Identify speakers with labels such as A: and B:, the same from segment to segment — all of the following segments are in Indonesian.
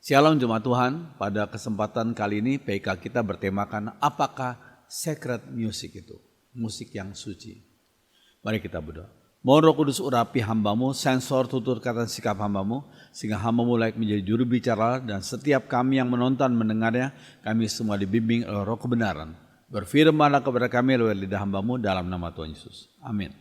A: Shalom Jemaat Tuhan, pada kesempatan kali ini PK kita bertemakan apakah sacred music itu, musik yang suci. Mari kita berdoa. Mohon Roh Kudus urapi hambamu, sensor tutur kata sikap hambamu, sehingga hambamu layak menjadi juru bicara dan setiap kami yang menonton mendengarnya, kami semua dibimbing oleh Roh kebenaran. Berfirmanlah kepada kami lewat lidah hambamu dalam nama Tuhan Yesus. Amin.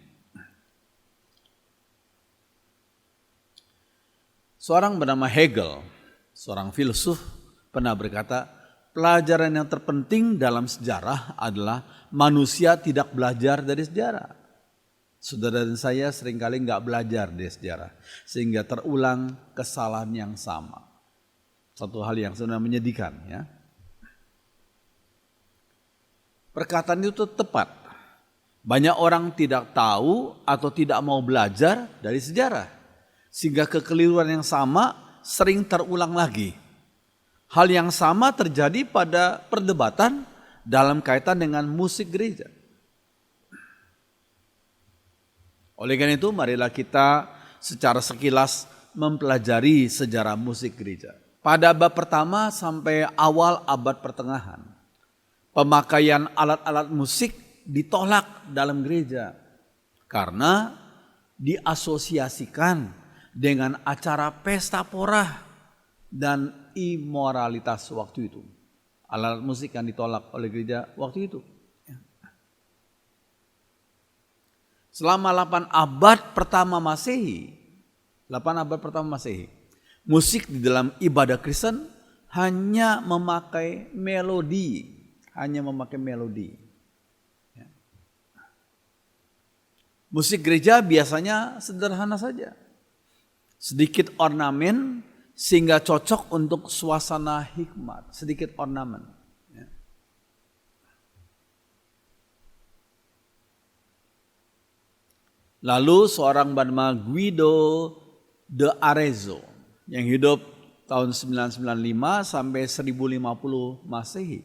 A: Seorang bernama Hegel, seorang filsuf, pernah berkata, pelajaran yang terpenting dalam sejarah adalah manusia tidak belajar dari sejarah. Saudara dan saya seringkali nggak belajar dari sejarah, sehingga terulang kesalahan yang sama. Satu hal yang sebenarnya menyedihkan, ya. Perkataan itu tepat. Banyak orang tidak tahu atau tidak mau belajar dari sejarah, sehingga kekeliruan yang sama sering terulang lagi. Hal yang sama terjadi pada perdebatan dalam kaitan dengan musik gereja. Oleh karena itu, marilah kita secara sekilas mempelajari sejarah musik gereja. Pada abad pertama sampai awal abad pertengahan, pemakaian alat-alat musik ditolak dalam gereja karena diasosiasikan dengan acara pesta porah dan imoralitas waktu itu. Alat musik yang ditolak oleh gereja waktu itu. Selama 8 abad pertama Masehi, musik di dalam ibadah Kristen hanya memakai melodi, Musik gereja biasanya sederhana saja. Sedikit ornamen sehingga cocok untuk suasana hikmat, sedikit ornamen. Lalu seorang bernama Guido de Arezzo yang hidup tahun 995 sampai 1050 Masehi.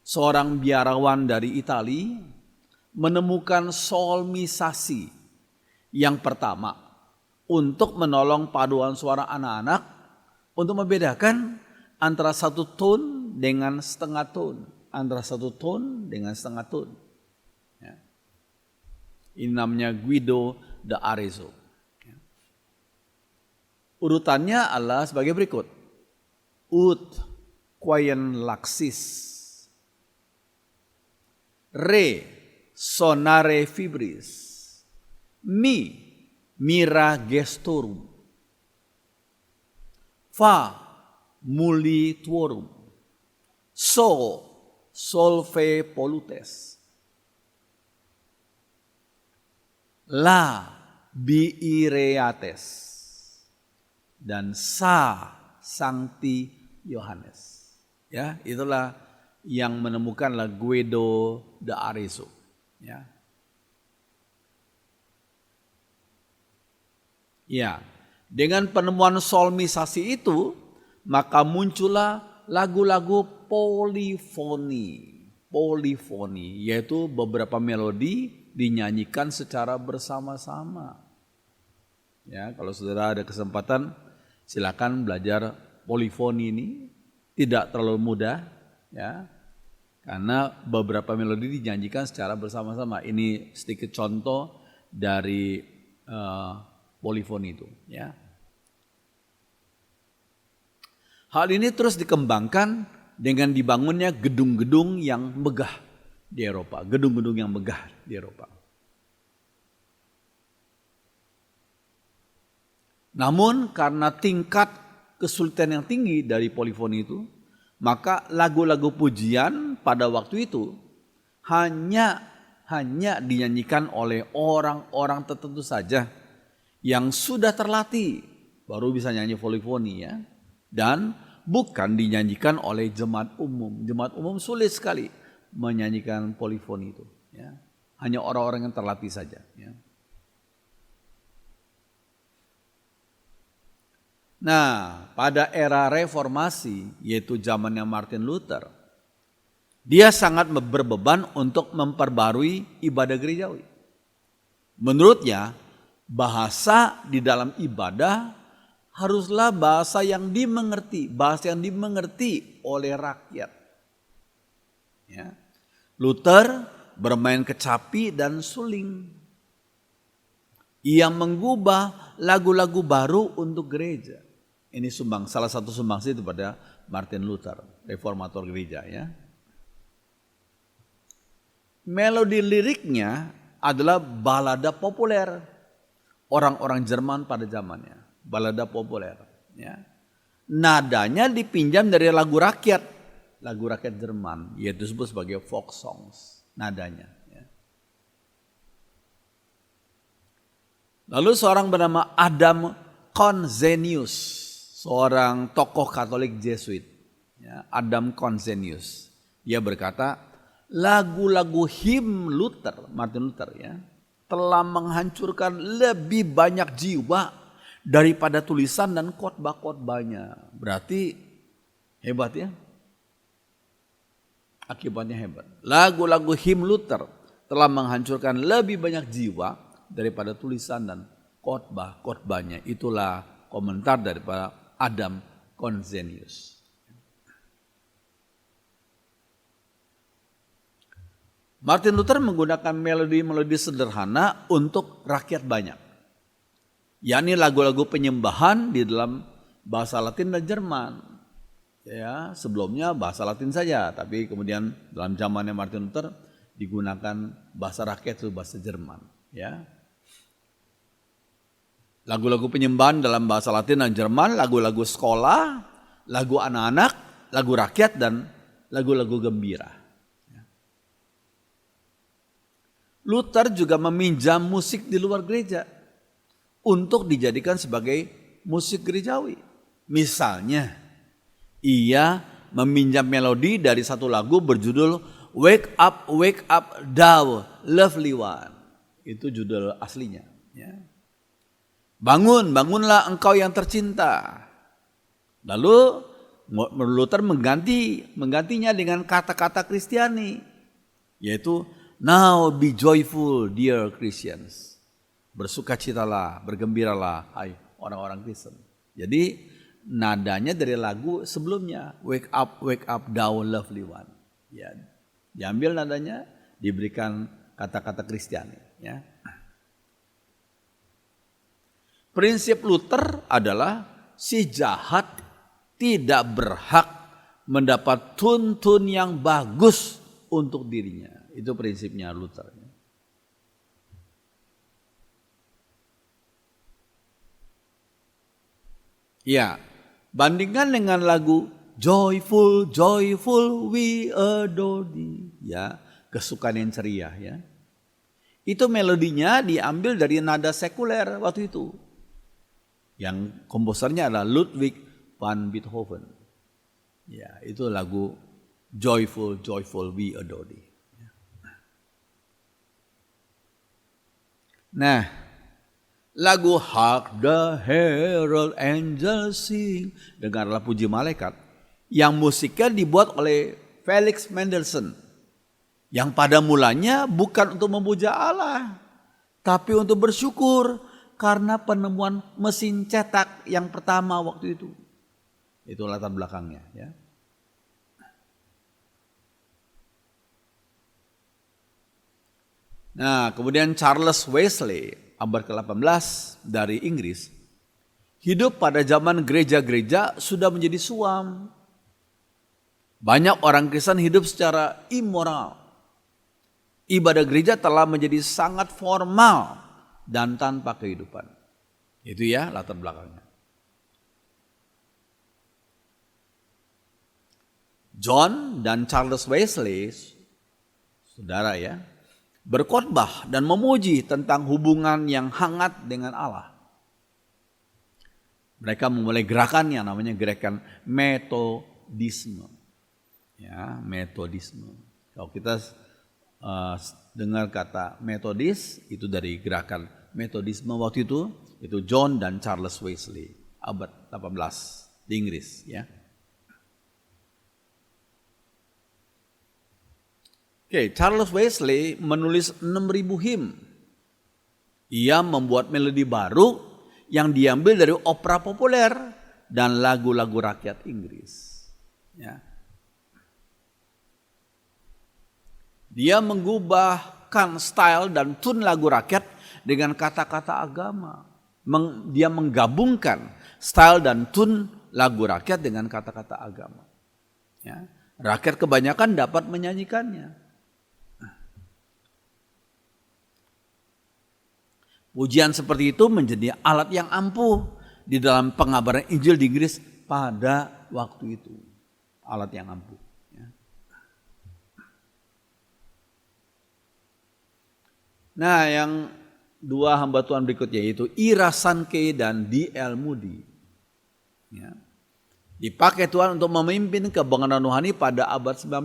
A: Seorang biarawan dari Italia menemukan solmisasi yang pertama untuk menolong paduan suara anak-anak untuk membedakan antara satu tone dengan setengah tone, Ini namanya Guido de Arezzo. Urutannya adalah sebagai berikut. Ut quien laxis. Re sonare fibris. Mi mira gestorum. Fa muli tuorum. So solve polutes. La biireates dan sa sancti Yohanes. Ya, itulah yang menemukanlah Guido de Arezzo. Ya. Ya, dengan penemuan solmisasi itu maka muncullah lagu-lagu polifoni, yaitu beberapa melodi dinyanyikan secara bersama-sama. Ya, kalau saudara ada kesempatan silakan belajar polifoni ini, tidak terlalu mudah, ya. Karena beberapa melodi dinyanyikan secara bersama-sama. Ini sedikit contoh dari polifoni itu, ya. Hal ini terus dikembangkan dengan dibangunnya gedung-gedung yang megah di Eropa, Namun karena tingkat kesulitan yang tinggi dari polifoni itu, maka lagu-lagu pujian pada waktu itu hanya dinyanyikan oleh orang-orang tertentu saja yang sudah terlatih baru bisa nyanyi polifoni, ya. Dan bukan dinyanyikan oleh jemaat umum. Jemaat umum sulit sekali menyanyikan polifoni itu, ya. Hanya orang-orang yang terlatih saja, ya. Nah, pada era reformasi, yaitu zamannya Martin Luther, dia sangat berbeban untuk memperbarui ibadah gerejawi. Menurutnya, bahasa di dalam ibadah haruslah bahasa yang dimengerti oleh rakyat. Ya. Luther bermain kecapi dan suling. Ia mengubah lagu-lagu baru untuk gereja. Ini salah satu sumbangsi itu pada Martin Luther, reformator gereja ya. Melodi liriknya adalah balada populer orang-orang Jerman pada zamannya, balada populer ya. Nadanya dipinjam dari lagu rakyat Jerman, yaitu disebut sebagai folk songs nadanya ya. Lalu seorang bernama Adam Conzenius, seorang tokoh Katolik Jesuit, ya, Adam Conzenius. Dia berkata, lagu-lagu him Martin Luther ya, telah menghancurkan lebih banyak jiwa daripada tulisan dan khotbah-khotbahnya. Berarti hebat ya. Akibatnya hebat. Lagu-lagu him Luther telah menghancurkan lebih banyak jiwa daripada tulisan dan khotbah-khotbahnya. Itulah komentar daripada Adam Conzenius. Martin Luther menggunakan melodi-melodi sederhana untuk rakyat banyak. yakni lagu-lagu penyembahan di dalam bahasa Latin dan Jerman. Ya, sebelumnya bahasa Latin saja, tapi kemudian dalam zamannya Martin Luther digunakan bahasa rakyat itu bahasa Jerman. Ya, lagu-lagu penyembahan dalam bahasa Latin dan Jerman, lagu-lagu sekolah, lagu anak-anak, lagu rakyat, dan lagu-lagu gembira. Luther juga meminjam musik di luar gereja untuk dijadikan sebagai musik gerejawi. Misalnya, ia meminjam melodi dari satu lagu berjudul Wake Up, Thou Lovely One. Itu judul aslinya. Ya. Bangun, bangunlah engkau yang tercinta. Lalu Luther menggantinya dengan kata-kata Kristiani, yaitu Now be joyful, dear Christians. Bersukacitalah, bergembiralah, hai orang-orang Kristen. Jadi nadanya dari lagu sebelumnya, Wake up, thou lovely one. Ya, diambil nadanya, diberikan kata-kata Kristiani. Ya. Prinsip Luther adalah si jahat tidak berhak mendapat tuntun yang bagus untuk dirinya. Itu prinsipnya Luther. Ya, bandingkan dengan lagu Joyful, Joyful, We Adore Thee. Ya, kesukaan yang ceria. Ya, itu melodinya diambil dari nada sekuler waktu itu. Yang komposernya adalah Ludwig van Beethoven. Ya, itu lagu Joyful, Joyful, We Adore Thee. Nah, lagu Hark the Herald Angels Sing, dengarlah puji malaikat, yang musiknya dibuat oleh Felix Mendelssohn, yang pada mulanya bukan untuk memuja Allah, tapi untuk bersyukur karena penemuan mesin cetak yang pertama waktu itu. Itu latar belakangnya. Ya. Nah, kemudian Charles Wesley, abad ke-18 dari Inggris, hidup pada zaman gereja-gereja sudah menjadi suam. Banyak orang Kristen hidup secara immoral. Ibadah gereja telah menjadi sangat formal dan tanpa kehidupan. Itu ya latar belakangnya. John dan Charles Wesley, saudara ya, berkhotbah dan memuji tentang hubungan yang hangat dengan Allah. Mereka memulai gerakan yang namanya gerakan metodisme. Ya, metodisme. Kalau kita dengar kata metodis, itu dari gerakan metodisme waktu itu John dan Charles Wesley, abad 18 di Inggris. Ya. Oke, Charles Wesley menulis 6.000 him. Ia membuat melodi baru yang diambil dari opera populer dan lagu-lagu rakyat Inggris. Ya. Dia mengubahkan style dan tune lagu rakyat dengan kata-kata agama. Dia menggabungkan style dan tune lagu rakyat dengan kata-kata agama. Ya. Rakyat kebanyakan dapat menyanyikannya. Pujian seperti itu menjadi alat yang ampuh di dalam pengabaran Injil di Inggris pada waktu itu. Alat yang ampuh. Ya. Nah, yang dua hamba Tuhan berikutnya yaitu Ira Sankey dan D.L. Moody. Ya. Dipakai Tuhan untuk memimpin kebangunan rohani pada abad 19.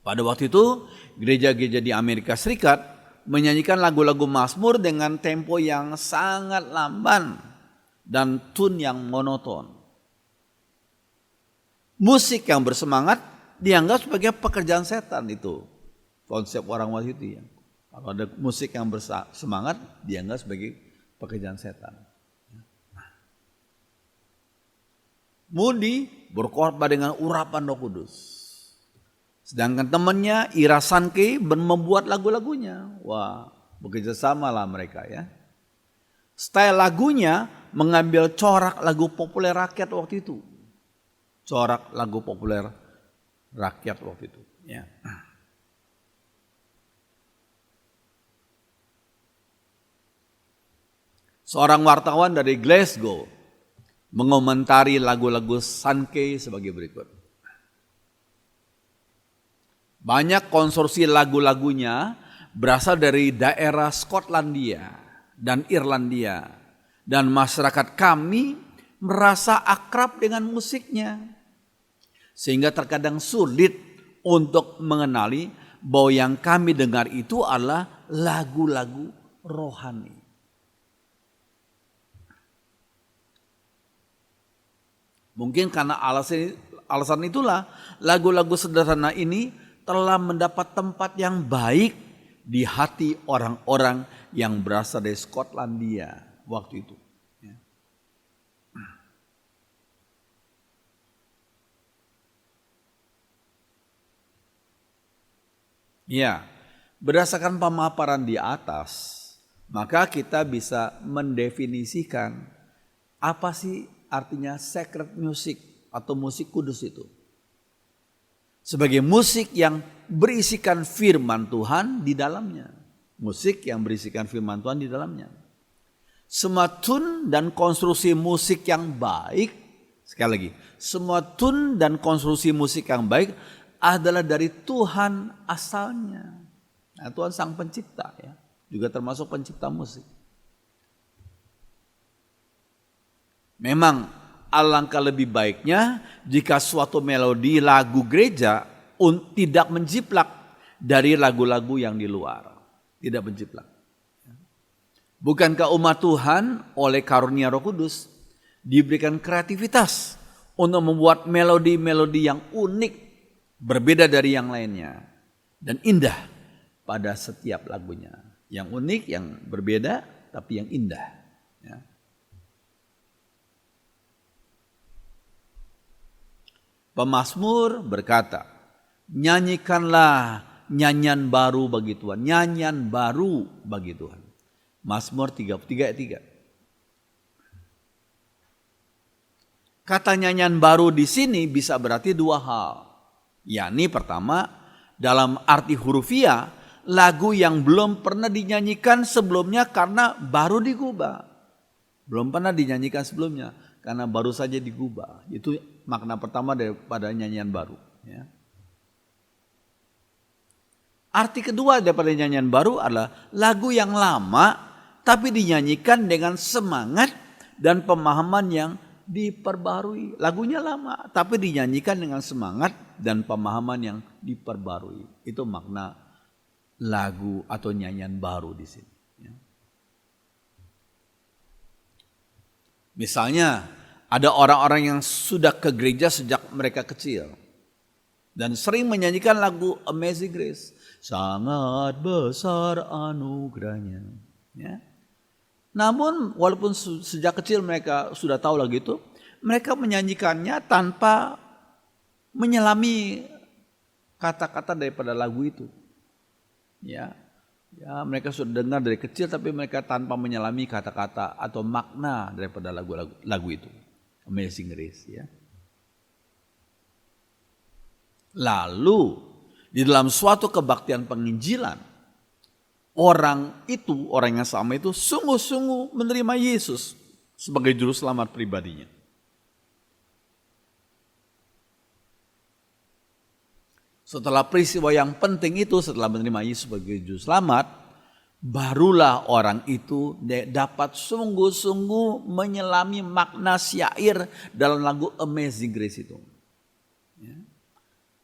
A: Pada waktu itu, gereja-gereja di Amerika Serikat menyanyikan lagu-lagu Mazmur dengan tempo yang sangat lamban dan tune yang monoton. Musik yang bersemangat dianggap sebagai pekerjaan setan itu. Konsep orang waktu itu ya. Kalau ada musik yang bersemangat dianggap sebagai pekerjaan setan. Moody berkhotbah dengan urapan Roh Kudus. Sedangkan temannya Ira Sankey membuat lagu-lagunya. Wah, bekerja sama lah mereka ya. Style lagunya mengambil corak lagu populer rakyat waktu itu. Corak lagu populer rakyat waktu itu. Ya. Seorang wartawan dari Glasgow mengomentari lagu-lagu Sankey sebagai berikut. Banyak konsorsi lagu-lagunya berasal dari daerah Skotlandia dan Irlandia. Dan masyarakat kami merasa akrab dengan musiknya. Sehingga terkadang sulit untuk mengenali bahwa yang kami dengar itu adalah lagu-lagu rohani. Mungkin karena alasan itulah lagu-lagu sederhana ini telah mendapat tempat yang baik di hati orang-orang yang berasal dari Skotlandia waktu itu. Ya, berdasarkan pemaparan di atas, maka kita bisa mendefinisikan apa sih artinya sacred music atau musik kudus itu. Sebagai musik yang berisikan firman Tuhan di dalamnya. Musik yang berisikan firman Tuhan di dalamnya. Semua tune dan konstruksi musik yang baik, sekali lagi, semua tune dan konstruksi musik yang baik adalah dari Tuhan asalnya. Nah, Tuhan sang pencipta ya, juga termasuk pencipta musik. Memang alangkah lebih baiknya jika suatu melodi lagu gereja tidak menjiplak dari lagu-lagu yang di luar. Tidak menjiplak. Bukankah umat Tuhan oleh karunia Roh Kudus diberikan kreativitas untuk membuat melodi-melodi yang unik, berbeda dari yang lainnya, dan indah pada setiap lagunya. Yang unik, yang berbeda, tapi yang indah. Ya. Pemazmur berkata, nyanyikanlah nyanyian baru bagi Tuhan. Nyanyian baru bagi Tuhan. Mazmur 33 ayat 3. Kata nyanyian baru di sini bisa berarti dua hal. Yakni pertama, dalam arti hurufiah, lagu yang belum pernah dinyanyikan sebelumnya karena baru digubah. Belum pernah dinyanyikan sebelumnya karena baru saja digubah. Itu makna pertama daripada nyanyian baru. Ya. Arti kedua daripada nyanyian baru adalah lagu yang lama tapi dinyanyikan dengan semangat dan pemahaman yang diperbarui. Lagunya lama tapi dinyanyikan dengan semangat dan pemahaman yang diperbarui. Itu makna lagu atau nyanyian baru di sini. Ya. Misalnya ada orang-orang yang sudah ke gereja sejak mereka kecil dan sering menyanyikan lagu Amazing Grace. Sangat besar anugerahnya. Ya. Namun walaupun sejak kecil mereka sudah tahu lagu itu, mereka menyanyikannya tanpa menyelami kata-kata daripada lagu itu. Ya, mereka sudah dengar dari kecil tapi mereka tanpa menyelami kata-kata atau makna daripada lagu itu. Amazing Grace, ya. Lalu di dalam suatu kebaktian penginjilan, orang yang sama itu sungguh-sungguh menerima Yesus sebagai juru selamat pribadinya. Setelah peristiwa yang penting itu, setelah menerima Yesus sebagai juru selamat, barulah orang itu dapat sungguh-sungguh menyelami makna syair dalam lagu Amazing Grace itu. Ya.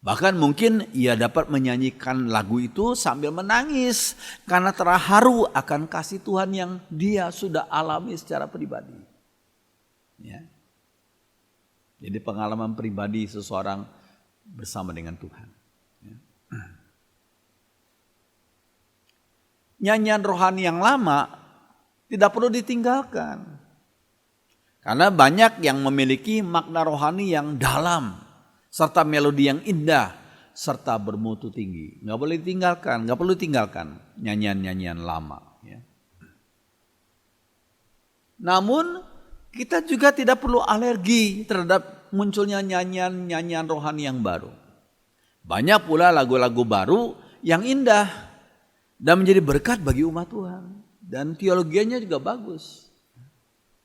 A: Bahkan mungkin ia dapat menyanyikan lagu itu sambil menangis karena terharu akan kasih Tuhan yang dia sudah alami secara pribadi. Ya. Jadi pengalaman pribadi seseorang bersama dengan Tuhan. Ya. Nyanyian rohani yang lama tidak perlu ditinggalkan. Karena banyak yang memiliki makna rohani yang dalam, serta melodi yang indah, serta bermutu tinggi. Nggak perlu ditinggalkan nyanyian-nyanyian lama. Ya. Namun kita juga tidak perlu alergi terhadap munculnya nyanyian-nyanyian rohani yang baru. Banyak pula lagu-lagu baru yang indah dan menjadi berkat bagi umat Tuhan. Dan teologianya juga bagus.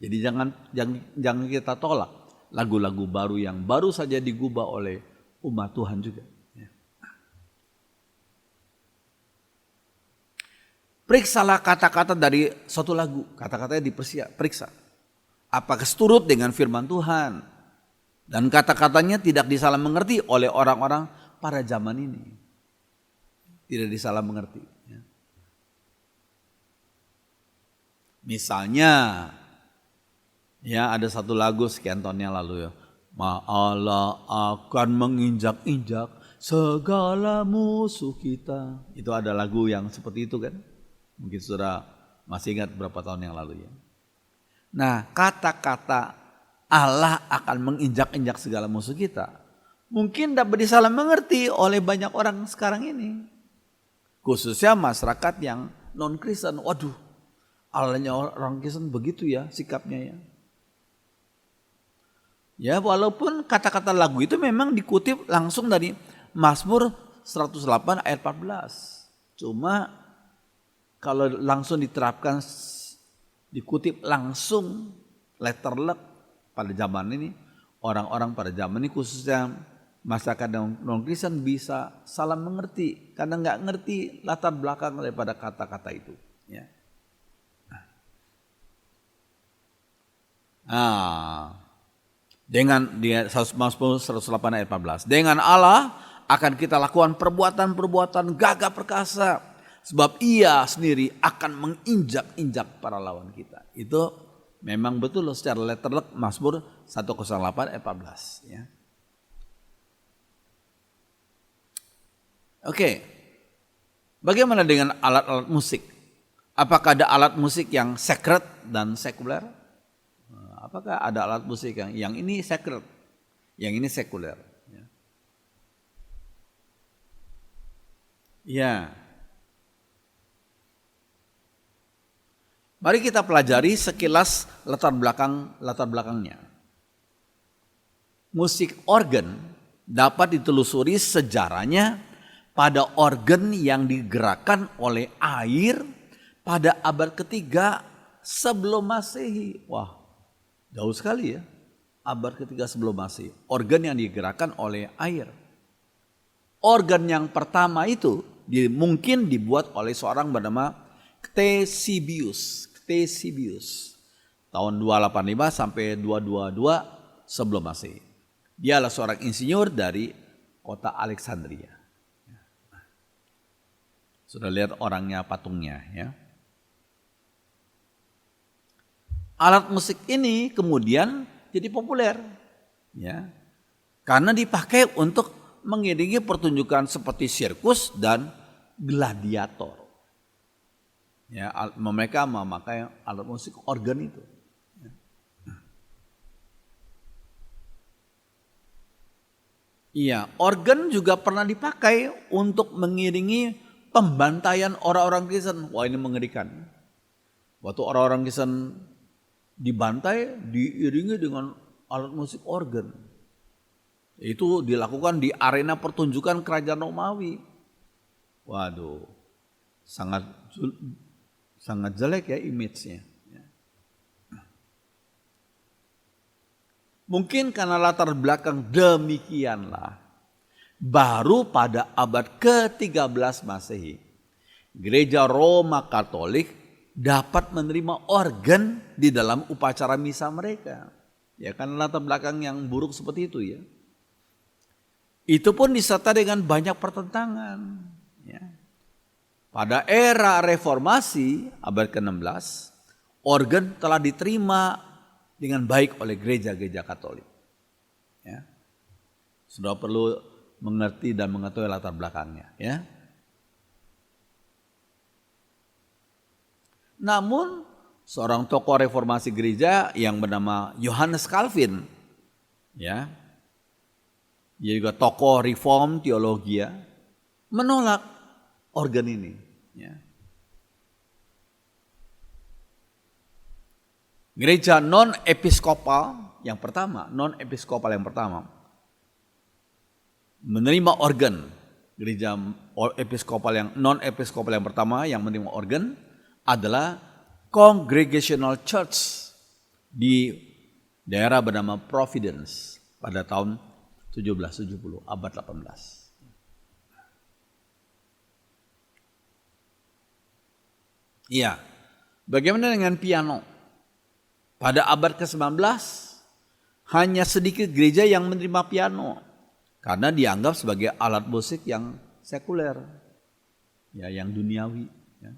A: Jadi jangan kita tolak lagu-lagu baru yang baru saja digubah oleh umat Tuhan juga. Periksalah kata-kata dari suatu lagu. Kata-katanya diperiksa. Apakah seturut dengan firman Tuhan? Dan kata-katanya tidak disalah mengerti oleh orang-orang pada zaman ini. Tidak disalah mengerti. Misalnya, ya ada satu lagu sekian tahun yang lalu ya. Allah akan menginjak-injak segala musuh kita. Itu ada lagu yang seperti itu kan. Mungkin saudara masih ingat berapa tahun yang lalu ya. Nah, kata-kata Allah akan menginjak-injak segala musuh kita mungkin dapat disalah mengerti oleh banyak orang sekarang ini. Khususnya masyarakat yang non-Kristen. Waduh, Allahnya orang Kristen begitu ya sikapnya ya. Ya walaupun kata-kata lagu itu memang dikutip langsung dari Mazmur 108 ayat 14. Cuma kalau langsung diterapkan, dikutip langsung letter luck pada zaman ini, orang-orang pada zaman ini khususnya masyarakat non-Kristen bisa salah mengerti karena nggak ngerti latar belakang daripada kata-kata itu. Ya. Dengan Mazmur 108 ayat 14. Dengan Allah akan kita lakukan perbuatan-perbuatan gagah perkasa, sebab Ia sendiri akan menginjak-injak para lawan kita. Itu memang betul secara letterlek Mazmur 108 ayat 14 ya. Oke. Bagaimana dengan alat-alat musik? Apakah ada alat musik yang sacred dan sekuler? Apakah ada alat musik yang ini sacred, yang ini sekuler? Ya. Mari kita pelajari sekilas latar belakangnya. Musik organ dapat ditelusuri sejarahnya pada organ yang digerakkan oleh air pada abad ketiga sebelum Masehi. Wah, jauh sekali ya. Abad ketiga sebelum Masehi. Organ yang digerakkan oleh air. Organ yang pertama itu mungkin dibuat oleh seorang bernama Ctesibius. Tahun 285 sampai 222 sebelum Masehi. Dia adalah seorang insinyur dari kota Alexandria. Sudah lihat orangnya, patungnya ya. Alat musik ini kemudian jadi populer ya. Karena dipakai untuk mengiringi pertunjukan seperti sirkus dan gladiator. Ya, mereka memakai alat musik organ itu. Iya, organ juga pernah dipakai untuk mengiringi pembantaian orang-orang Kristen. Wah, ini mengerikan. Waktu orang-orang Kristen dibantai, diiringi dengan alat musik organ. Itu dilakukan di arena pertunjukan kerajaan Romawi. Waduh, sangat jelek ya image-nya. Mungkin karena latar belakang demikianlah, baru pada abad ke-13 Masehi, Gereja Roma Katolik dapat menerima organ di dalam upacara misa mereka. Ya, karena latar belakang yang buruk seperti itu ya. Itu pun disertai dengan banyak pertentangan. Ya. Pada era reformasi abad ke-16, organ telah diterima dengan baik oleh gereja-gereja Katolik. Ya. Sudah perlu mengerti dan mengetahui latar belakangnya. Ya. Namun seorang tokoh reformasi gereja yang bernama Johannes Calvin, ya, dia juga tokoh reform teologi, menolak organ ini. Ya. Gereja non-episkopal yang pertama menerima organ. Gereja episkopal yang non-episkopal yang pertama yang menerima organ adalah Congregational Church di daerah bernama Providence pada tahun 1770, abad 18. Iya, bagaimana dengan piano? Pada abad ke-19, hanya sedikit gereja yang menerima piano karena dianggap sebagai alat musik yang sekuler, ya, yang duniawi. Ya.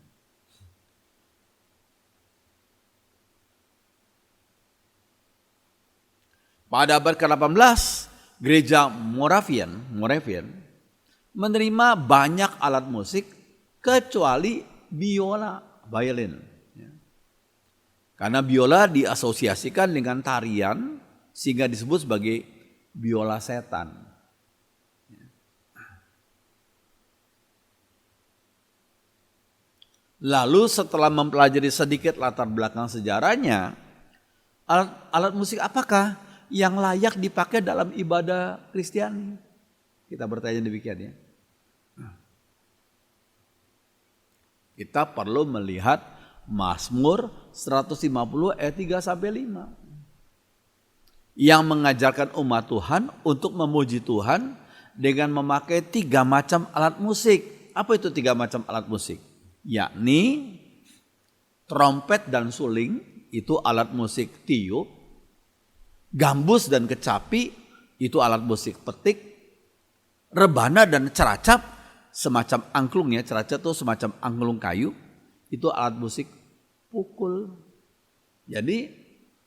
A: Pada abad ke-18, gereja Moravian menerima banyak alat musik kecuali violin. Karena biola diasosiasikan dengan tarian sehingga disebut sebagai biola setan. Lalu setelah mempelajari sedikit latar belakang sejarahnya, alat musik apakah yang layak dipakai dalam ibadah Kristiani? Kita bertanya demikian ya. Kita perlu melihat Mazmur 150 ayat 3 sampai 5 yang mengajarkan umat Tuhan untuk memuji Tuhan dengan memakai 3 macam alat musik. Apa itu 3 macam alat musik? Yakni trompet dan suling, itu alat musik tiup. Gambus dan kecapi, itu alat musik petik. Rebana dan ceracap, semacam angklung ya, ceracap itu semacam angklung kayu, itu alat musik pukul. Jadi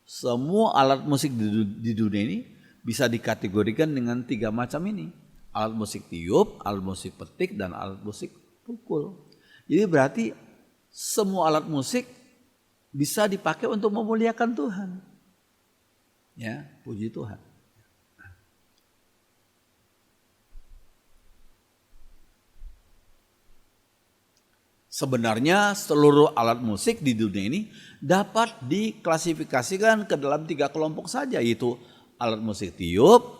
A: semua alat musik di dunia ini bisa dikategorikan dengan 3 macam ini. Alat musik tiup, alat musik petik, dan alat musik pukul. Jadi berarti semua alat musik bisa dipakai untuk memuliakan Tuhan. Ya, puji Tuhan. Sebenarnya seluruh alat musik di dunia ini dapat diklasifikasikan ke dalam 3 kelompok saja, yaitu alat musik tiup,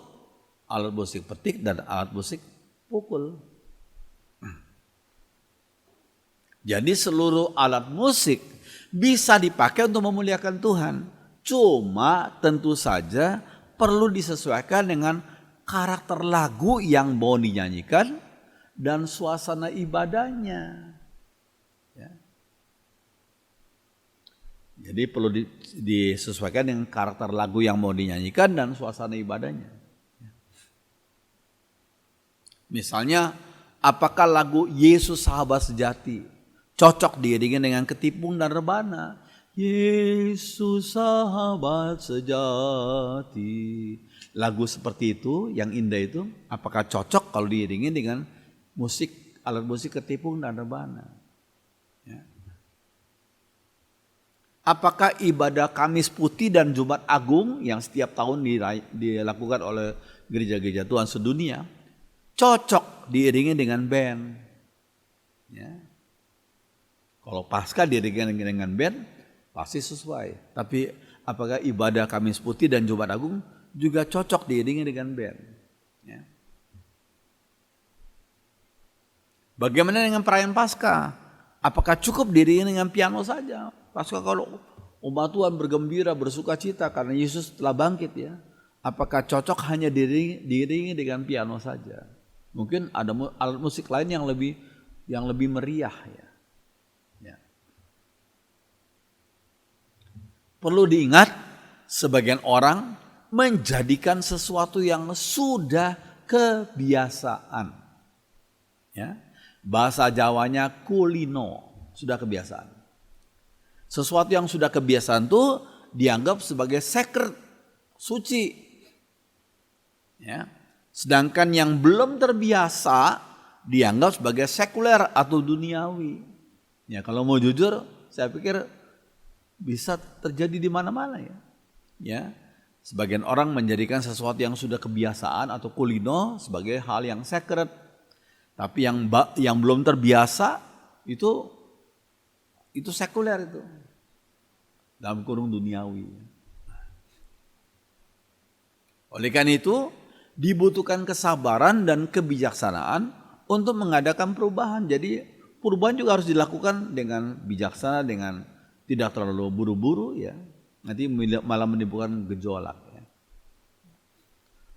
A: alat musik petik, dan alat musik pukul. Jadi seluruh alat musik bisa dipakai untuk memuliakan Tuhan. Cuma tentu saja perlu disesuaikan dengan karakter lagu yang mau dinyanyikan dan suasana ibadahnya. Jadi perlu disesuaikan dengan karakter lagu yang mau dinyanyikan dan suasana ibadahnya. Misalnya, apakah lagu Yesus Sahabat Sejati cocok diiringi dengan ketipung dan rebana? Yesus Sahabat Sejati. Lagu seperti itu, yang indah itu, apakah cocok kalau diiringi dengan musik, alat musik ketipung dan rebana? Ya. apakah ibadah Kamis Putih dan Jumat Agung yang setiap tahun dilakukan oleh gereja-gereja Tuhan sedunia cocok diiringi dengan band? Ya. Kalau Paskah diiringi dengan band pasti sesuai. Tapi apakah ibadah Kamis Putih dan Jumat Agung juga cocok diiringi dengan band? Ya. Bagaimana dengan perayaan Paskah? Apakah cukup diiringi dengan piano saja? Paskah kalau umat Tuhan bergembira, bersuka cita karena Yesus telah bangkit ya. Apakah cocok hanya diiringi dengan piano saja? Mungkin ada alat musik lain yang lebih meriah ya. Ya. Perlu diingat, sebagian orang menjadikan sesuatu yang sudah kebiasaan. Ya. Bahasa Jawanya kulino, sudah kebiasaan. Sesuatu yang sudah kebiasaan itu dianggap sebagai sacred, suci. Ya. Sedangkan yang belum terbiasa dianggap sebagai sekuler atau duniawi. Ya, kalau mau jujur, saya pikir bisa terjadi di mana-mana ya. Ya. Sebagian orang menjadikan sesuatu yang sudah kebiasaan atau kulino sebagai hal yang sacred. Tapi yang belum terbiasa itu sekuler itu. Dalam kurung duniawi. Oleh karena itu dibutuhkan kesabaran dan kebijaksanaan untuk mengadakan perubahan. Jadi perubahan juga harus dilakukan dengan bijaksana, dengan tidak terlalu buru-buru ya. Nanti malah menimbulkan gejolak ya.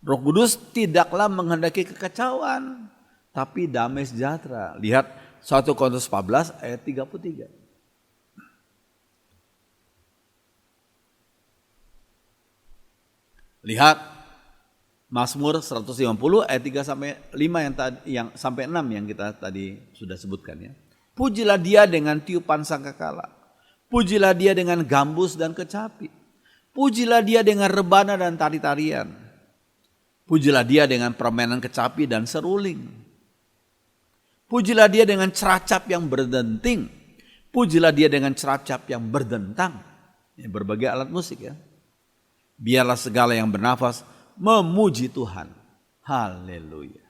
A: Roh Kudus tidaklah menghendaki kekacauan, tapi damai sejahtera. Lihat 1 Korintus 14 ayat 33. Lihat Mazmur 150 ayat 3 sampai 5 yang sampai 6 yang kita tadi sudah sebutkan ya. Pujilah Dia dengan tiupan sangkakala. Pujilah Dia dengan gambus dan kecapi. Pujilah Dia dengan rebana dan tari-tarian. Pujilah Dia dengan permainan kecapi dan seruling. Pujilah Dia dengan ceracap yang berdenting. Pujilah Dia dengan ceracap yang berdentang. Ini berbagai alat musik ya. Biarlah segala yang bernafas memuji Tuhan. Haleluya.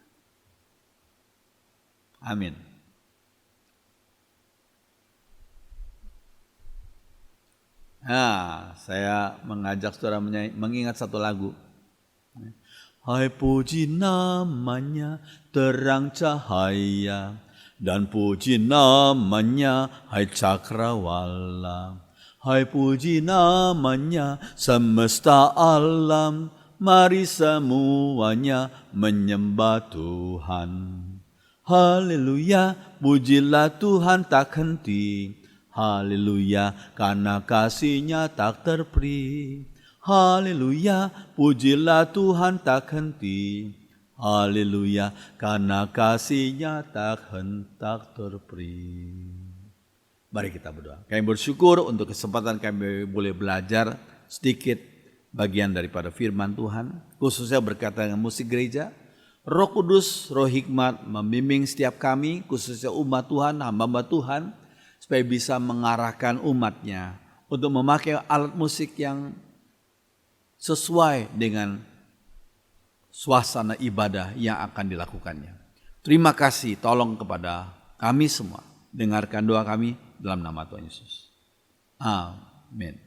A: Amin. Nah, saya mengajak saudara mengingat satu lagu. Hai puji namanya terang cahaya, dan puji namanya hai cakrawala. Hai puji namanya semesta alam, mari semuanya menyembah Tuhan. Haleluya, pujilah Tuhan tak henti. Haleluya, karena kasih-Nya tak terperi. Haleluya, pujilah Tuhan tak henti. Haleluya, karena kasih-Nya tak terperi. Mari kita berdoa. Kami bersyukur untuk kesempatan kami boleh belajar sedikit bagian daripada firman Tuhan. Khususnya berkaitan dengan musik gereja. Roh Kudus, Roh Hikmat membimbing setiap kami, khususnya umat Tuhan, hamba-hamba Tuhan, supaya bisa mengarahkan umatnya untuk memakai alat musik yang sesuai dengan suasana ibadah yang akan dilakukannya. Terima kasih, tolong kepada kami semua. Dengarkan doa kami dalam nama Tuhan Yesus. Amin.